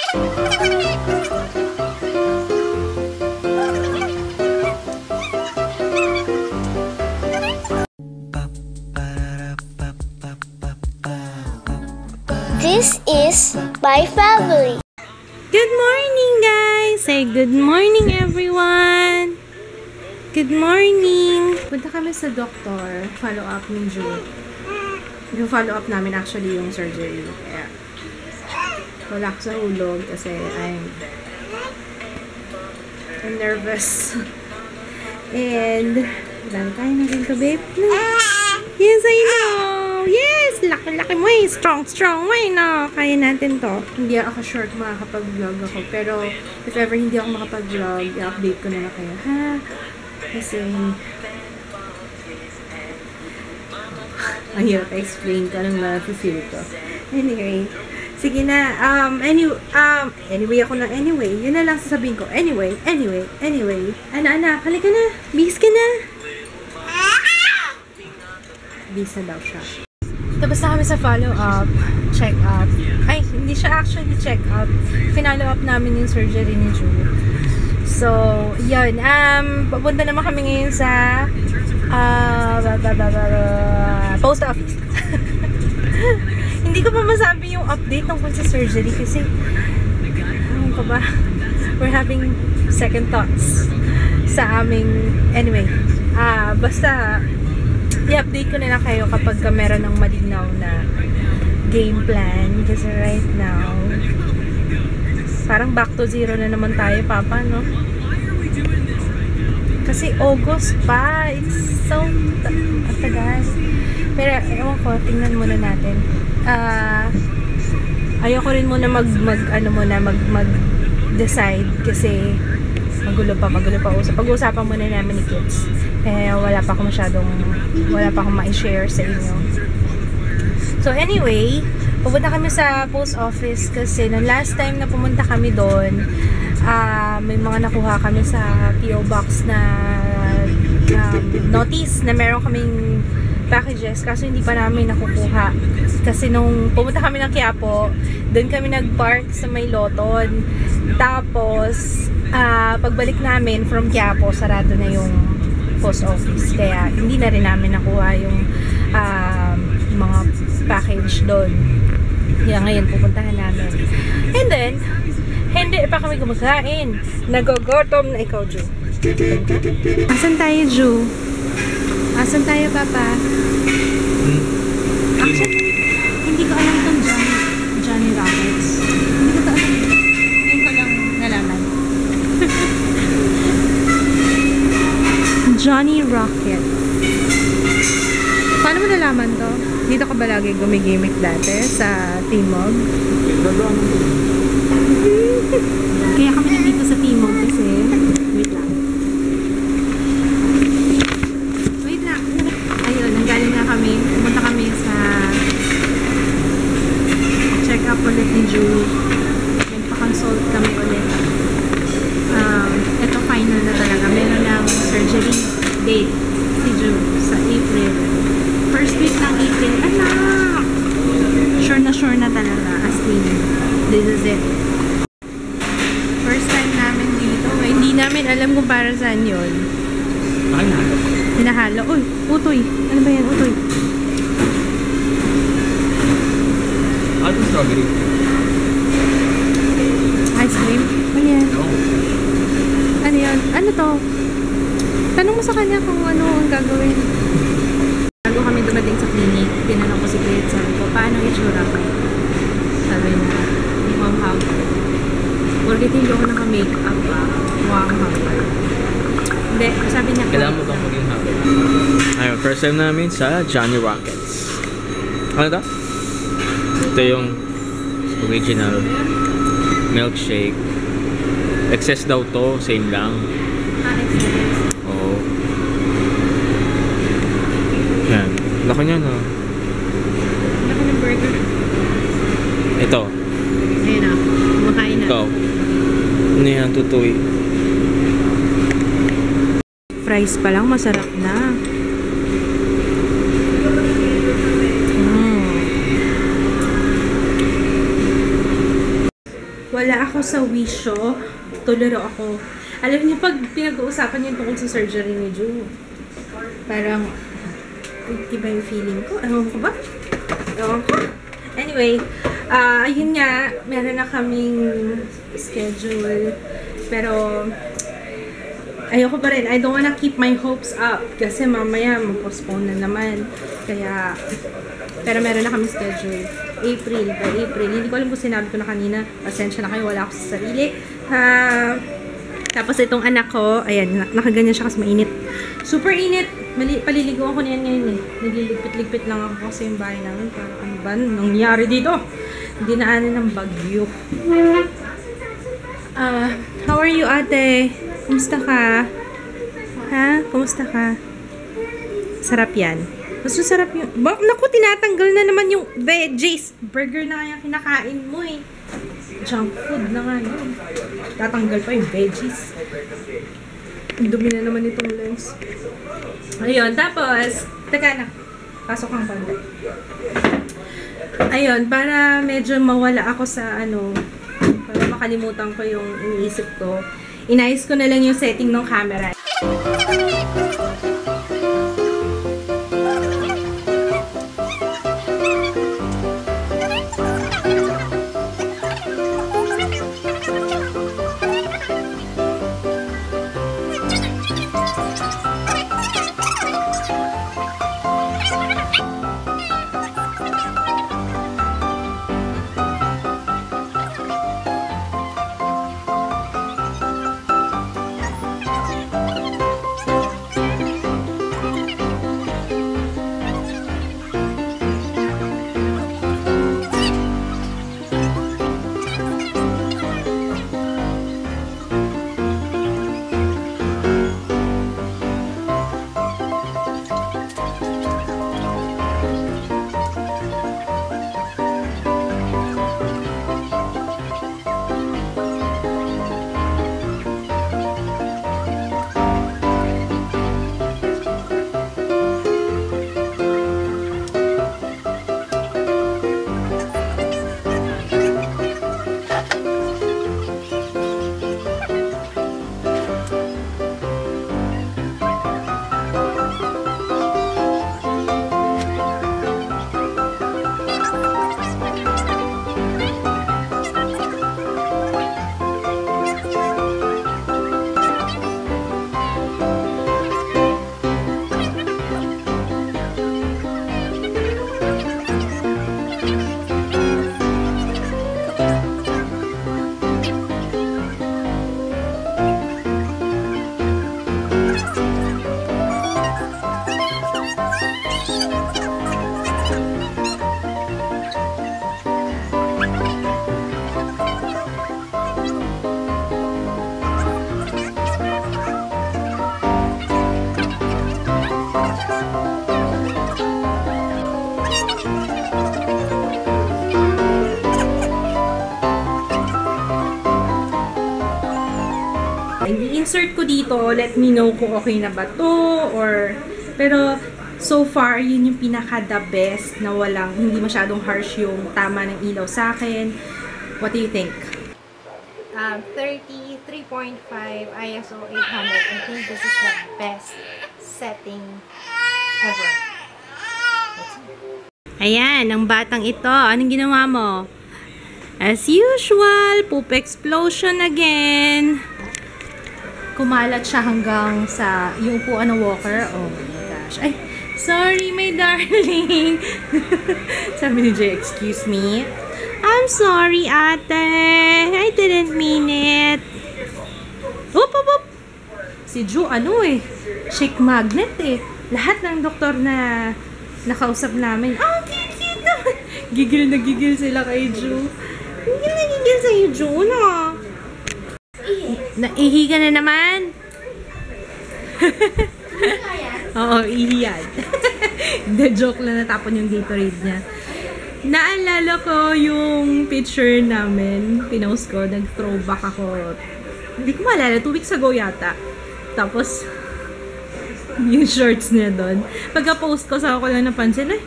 This is my family. Good morning, guys! Say good morning, everyone! Good morning! Punta kami sa doktor. Follow up ni Jude. Yung follow up namin actually yung surgery. Kaya wala ko sa hulog kasi I'm nervous. And dami tayo na rin to, babe. Yes, I know! Yes! Laki-laki mo eh! Strong mo eh, no? Kaya natin to. Hindi ako sure kung makakapag-vlog ako. Pero, if ever hindi ako makapag-vlog, i-update ko na lang kayo, ha? Kasi, ayun, explain ko anong na-feel ko. Anyway, sige na. Anyway ako na anyway. Yun na lang sasabihin ko. Anyway. Anak, halika na. Bis ka na. Bis na daw siya. Tapos na kami sa follow-up, check-up. Ay, hindi siya actually check-up. Finalo up namin yung surgery ni Jude. So, yun. Papunta naman kami ngayon sa post office. Hindi ko pa masabi yung update tungkol sa surgery kasi ano pa ba? We're having second thoughts sa aming anyway. Basta i-update ko na lang kayo kapag meron ng malinaw na game plan kasi right now parang back to zero na naman tayo, Papa, no? Kasi August pa. It's so tagal. Pero ewan ko, tingnan muna natin. Ayoko rin muna mag-decide kasi magulo pa pag-uusapan muna namin ni kids. Wala pa akong ma-share sa inyo. So anyway, pupunta kami sa post office kasi nung last time na pumunta kami doon, may mga nakuha kami sa PO box na notice na meron kaming packages kaso hindi pa namin nakukuha. Kasi nung pumunta kami ng Quiapo, doon kami nag-park sa may Loton. Tapos, pagbalik namin from Quiapo, sarado na yung post office. Kaya, hindi na rin namin nakuha yung mga package doon. Kaya ngayon, pupuntahan namin. And then, hindi pa kami kumakain. Nagogotom na ikaw, Ju. Asan tayo, Ju? Asan tayo, Papa? Actually, hindi ko alam itong Johnny Rockets. Hindi ko ito alam. Ngayon ko lang nalaman. Johnny Rocket. Paano mo nalaman to? Dito ka ba lagi gumigimik dati sa Timog? Kaya kami nandito sa Timog kasi wait lang. Ayun, nanggaling na kami. Pumunta kami sa check-up ulit ni Jude. Nagpa-consult kami ulit. Ito final na talaga. Meron ng surgery date si Jude sa April. First week ng April. Anak! Sure na talaga. As in, this is it. First time namin dito. Hindi namin alam kung para saan yun. Hinahalo. Uy, utoy. Ano ba yan, utoy? Ano strawberry? Ice cream? Ano yan? No. Ano yan? Ano to? Tanong mo sa kanya kung ano ang gagawin. Bago kami dumating sa clinic, tinanong ko si Kate, sabi ko, paano itsura ko? Sabi na, hindi ko ang haba. Porkit hindi ako naka-makeup, mukha ang haba. Hindi, sabi niya, kailangan mo bang maging haba? Ayun, first time namin sa Johnny Rockets. Ano to? Ito yung original milkshake. Excess daw to, same lang. excellent. Oo. Yan. Laki niya, no? Laki ng burger. Ito. Ayun na, kumakain na. Ikaw. Ano yan, tutoy? Fries pa lang, masarap na. wala ako sa wisyo, tuliro ako. Alam niyo, pag pinag-uusapan niyo tungkol sa surgery ni Ju, parang, iba yung feeling ko. Ewan ko ba? Ewan ko. Anyway, ayun nga, meron na kaming schedule. Pero, ayoko pa rin. I don't wanna keep my hopes up. Kasi mamaya, mag-postpone na naman. Kaya, pero meron na kami schedule. By April. Hindi ko alam kung sinabi ko na kanina. Pasensya na kayo, wala ako sa sarili. Tapos itong anak ko, ayan, nakaganyan siya kasi mainit. Super init. Paliliguan ko na yan ngayon eh. Nagliligpit-ligpit lang ako kasi yung bahay namin. Parang ano ba nangyari dito? Dinaanan ng bagyo. How are you, ate? Kumusta ka? Ha? Kumusta ka? Sarap yan. Mas masarap yung... Naku, tinatanggal na naman yung veggies. Burger na kaya kinakain mo eh. Junk food na nga yun. Tatanggal pa yung veggies. Dumi na naman itong lens. Ayun, tapos... Teka na. Pasok ang konti. Ayun, para medyo mawala ako sa ano... Para makalimutan ko yung iniisip ko. Inayos ko na lang yung setting ng camera. I-insert ko dito, let me know kung okay na ba to, or, pero, so far, yun yung pinaka-the best na walang, hindi masyadong harsh yung tama ng ilaw sa akin. What do you think? 33.5 ISO 800. I think this is the best setting ever. Ayan, ang batang ito. Anong ginawa mo? As usual, poop explosion again. Kumalat siya hanggang sa yung upuan ng walker. Oh my gosh. Ay, sorry, my darling. Sabi ni Jay, excuse me. I'm sorry, ate. I didn't mean it. Oop, oop, oop. Si Ju, ano eh. Shake magnet eh. Lahat ng doktor na nakausap namin. Oh, cute naman. Gigil na gigil sila kay Ju. Gigil na gigil sa'yo, Ju, no? Naihi ka na naman? Oo, ihi yan. The joke lang, natapon yung Gatorade niya. Naalala ko yung picture namin, pinost ko, nag-throwback ako. Hindi ko maalala, 2 weeks ago yata. Tapos, yung shorts niya doon. Pagka-post ko, saka ko lang napansin, ay,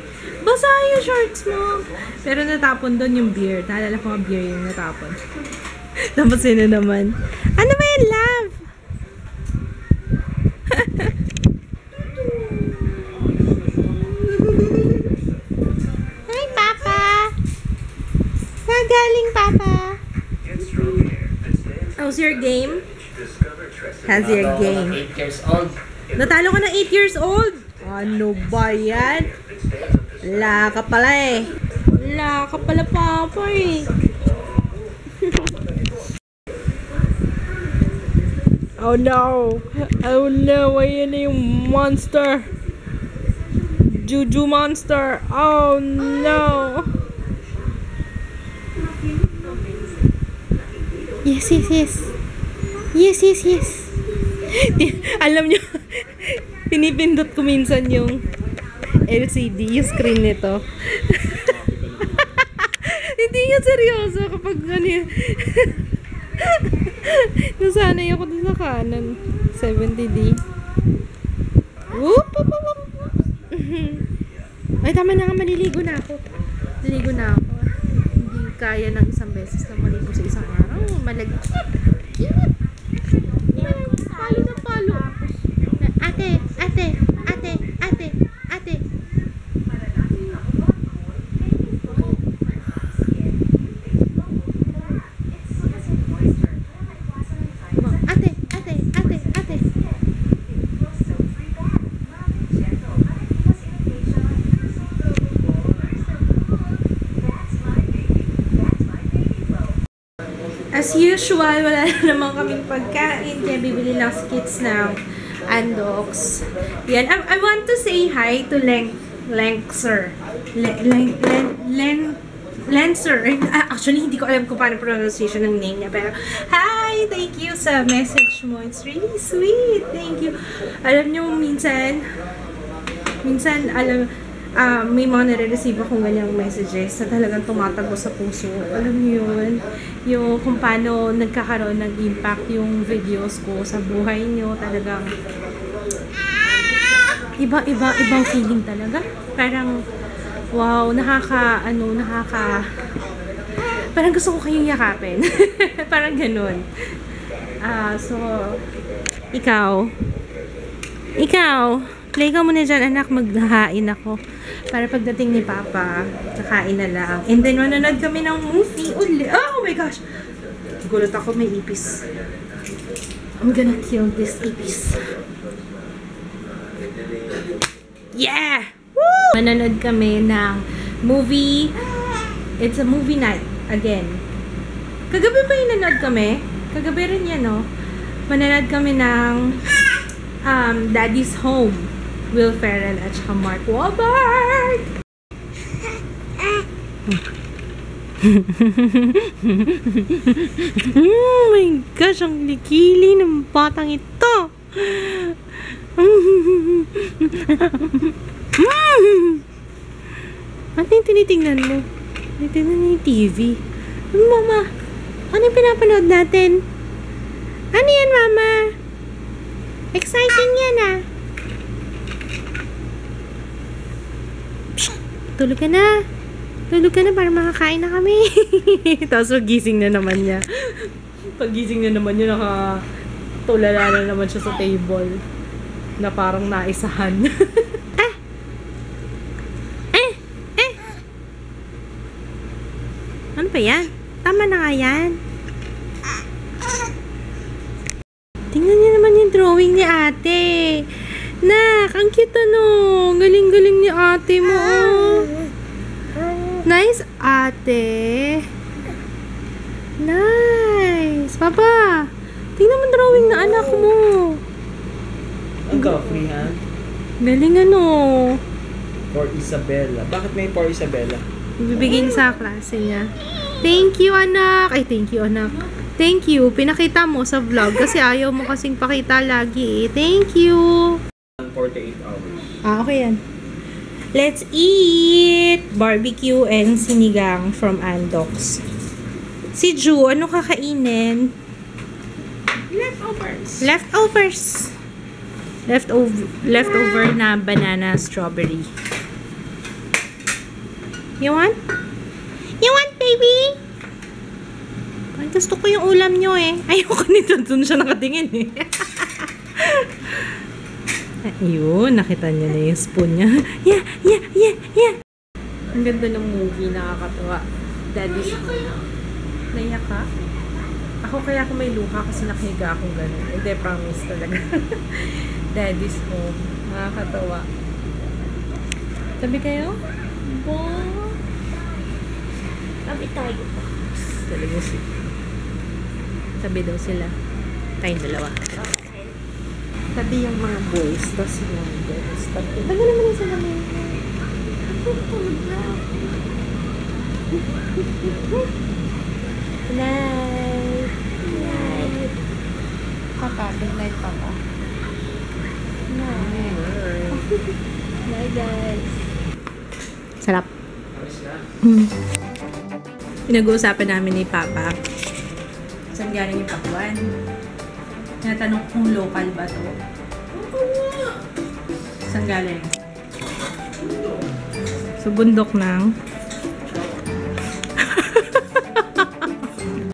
basa yung shorts mo. Pero natapon doon yung beer. Naalala ko nga beer yung natapon. Tapos yun na naman. Ano ba yan, love? Hi, Papa! Saan galing, Papa? How's your game? How's your game? 8 years old. Natalo ka ng 8 years old? Ano ba yan? Wala ka pala eh. Wala ka pala, Papa eh. Oh no! Oh no! Ayan na yung monster! Juju monster! Oh no! Yes, yes, yes! Yes, yes, yes! Alam nyo, pinipindot ko minsan yung LCD, yung screen nito. Hindi nga seryoso kapag ano yun. Nasanay ako dun sa kanan. 70D. Whoop! Ay, tama na nga. Maliligo na ako. Maliligo na ako. Hindi kaya ng isang beses na maligo sa isang araw. Malagkit. Palo na palo. Ate, ate, ate, ate, ate. As usual, wala na naman kaming pagkain, kaya bibili lang si kids ng Andox. Yan. I want to say hi to Lenser. Lenser. Actually, hindi ko alam kung paano pronunciation ng name niya. Pero, hi! Thank you sa message mo. It's really sweet. Thank you. Alam niyo, minsan, may mga nare-receive akong ganyang messages na talagang tumatago sa puso. Alam niyo yun? Yung kung paano nagkakaroon ng impact yung videos ko sa buhay niyo. Talagang ibang feeling talaga. Parang, wow, parang gusto ko kayong yakapin. Parang ganun. So, ikaw, play ka muna dyan, anak. Maghahain ako. Para pagdating ni Papa, kakain na lang. And then, manonood kami ng movie uli. Oh my gosh! Gulat ako, may ipis. I'm gonna kill this ipis. Yeah! Woo! Manonood kami ng movie. It's a movie night. Again. Kagabi ba yung nanood kami? Kagabi rin yan, no? Manonood kami ng Daddy's Home. Will Ferrell at saka Mark Wahlberg. Oh my gosh, ang likili ng batang ito. Ano yung tinitingnan mo? Tinitingnan mo yung TV. Mama, ano yung pinapanood natin? Ano yan, Mama? Exciting yan, ah. Tulog ka na. Tulog ka na para makakain na kami. Tapos magising na naman niya. Paggising na naman niya, nakatulala na naman siya sa table. Na parang naisahan. Ano pa yan? Tama na nga yan. Tingnan niyo naman yung drawing ni ate. Nak, ang cute ano. Galing-galing ni ate mo. Oh. Nice, ate. Nice. Papa, tingnan mo drawing na anak mo. Ang ka-free hand? Galing ano. For Isabella. Bakit may for Isabella? Ibibigay sa klase niya. Thank you, anak. Ay, thank you, anak. Thank you. Pinakita mo sa vlog kasi ayaw mo kasing pakita lagi eh. Thank you. 48 hours. Okay yan. Let's eat barbecue and sinigang from Andox. Si Ju, ano kakainin? Leftovers. Leftover na banana strawberry. You want? You want, baby? Want to gusto ko yung ulam nyo eh. Ayoko nito. Doon siya nakatingin eh. Ayun, nakita niya na yung spoon niya. Yeah. Ang ganda ng movie, nakakatuwa. Daddy's Home. Naiyak ka? Ako kaya ako may luha kasi nakahiga akong gano'n. Hindi, promise talaga. Daddy's Home. Nakakatuwa. Tabi kayo? Bo. Tabi tayo pa. Talaga siya. Tabi daw sila. Tayong dalawa. Tabi yung mga boys. Tapos yung girls. Tabi naman yung sila mo. Night. Night. Papa. Good night, Papa. Night. Night, guys. Sarap. Pinag-uusapan namin ni Papa. Saan galing yung pakwan? Tinatanong kung local ba to. Saan galing? So, bundok ng